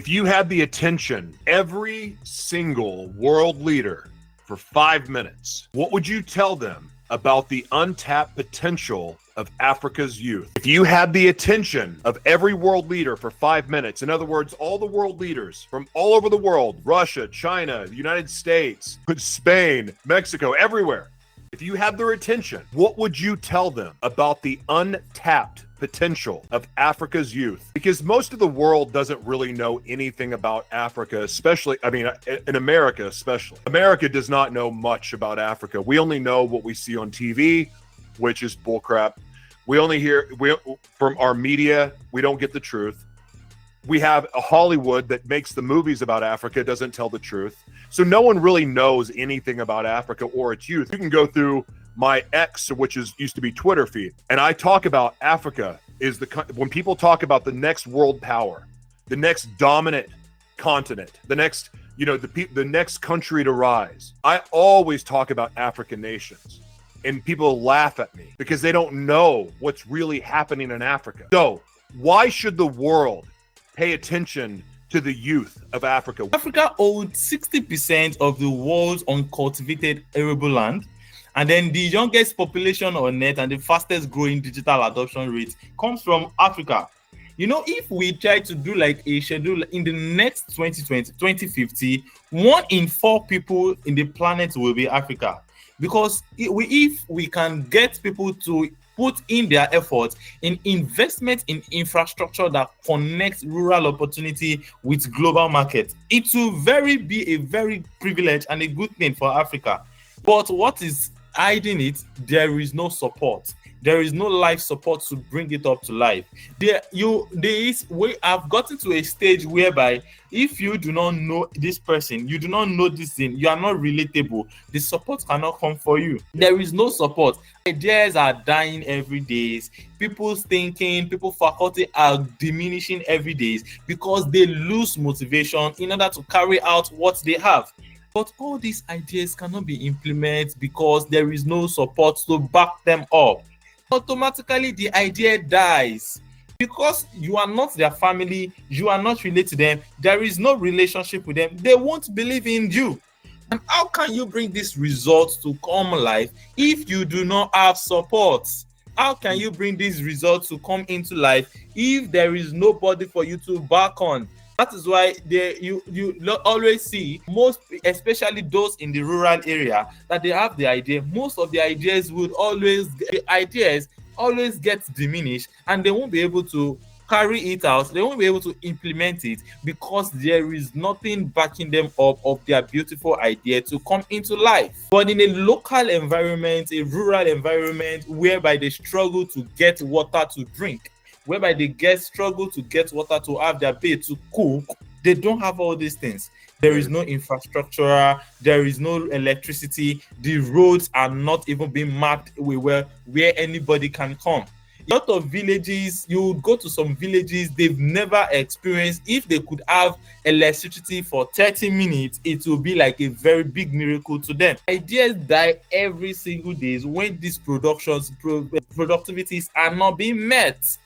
If you had the attention, every single world leader for 5 minutes, what would you tell them about the untapped potential of Africa's youth? If you had the attention of every world leader for 5 minutes, in other words, all the world leaders from all over the world, Russia, China, the United States, Spain, Mexico, everywhere, if you had their attention, what would you tell them about the untapped potential of Africa's youth? Because most of the world doesn't really know anything about Africa, especially, in America especially. America does not know much about Africa. We only know what we see on TV, which is bullcrap. We only hear from our media. We don't get the truth. We have a Hollywood that makes the movies about Africa, doesn't tell the truth. So no one really knows anything about Africa or its youth. You can go through my X, which used to be Twitter feed, and I talk about Africa is when people talk about the next world power, the next dominant continent, the next, the next country to rise. I always talk about African nations, and people laugh at me because they don't know what's really happening in Africa. So why should the world pay attention to the youth of Africa? Africa owns 60% of the world's uncultivated arable land, and then the youngest population on net and the fastest growing digital adoption rate comes from Africa. If we try to do like a schedule in the next 2050, 1 in 4 people in the planet will be Africa. Because if we can get people to put in their efforts in investment in infrastructure that connects rural opportunity with global markets, it will be a very privilege and a good thing for Africa. But what is hiding it? There is no support. There is no life support to bring it up to life. We have gotten to a stage whereby if you do not know this person, you do not know this thing, you are not relatable, the support cannot come for you. There is no support. Ideas are dying every day. People's thinking, people's faculty are diminishing every day because they lose motivation in order to carry out what they have. But all these ideas cannot be implemented because there is no support to back them up. Automatically the idea dies because you are not their family, you are not related to them, there is no relationship with them, they won't believe in you. And how can you bring these results to come life if you do not have support? How can you bring these results to come into life if there is nobody for you to back on? That is why you always see most, especially those in the rural area, that they have the idea. Most of the ideas always get diminished, and they won't be able to carry it out. They won't be able to implement it because there is nothing backing them up of their beautiful idea to come into life. But in a local environment, a rural environment, whereby they struggle to get water to drink, whereby they struggle to get water to have their baby to cook, they don't have all these things. There is no infrastructure, there is no electricity, the roads are not even being marked where anybody can come. A lot of villages, you would go to some villages they've never experienced. If they could have electricity for 30 minutes, it will be like a very big miracle to them. Ideas die every single day when these productivities are not being met.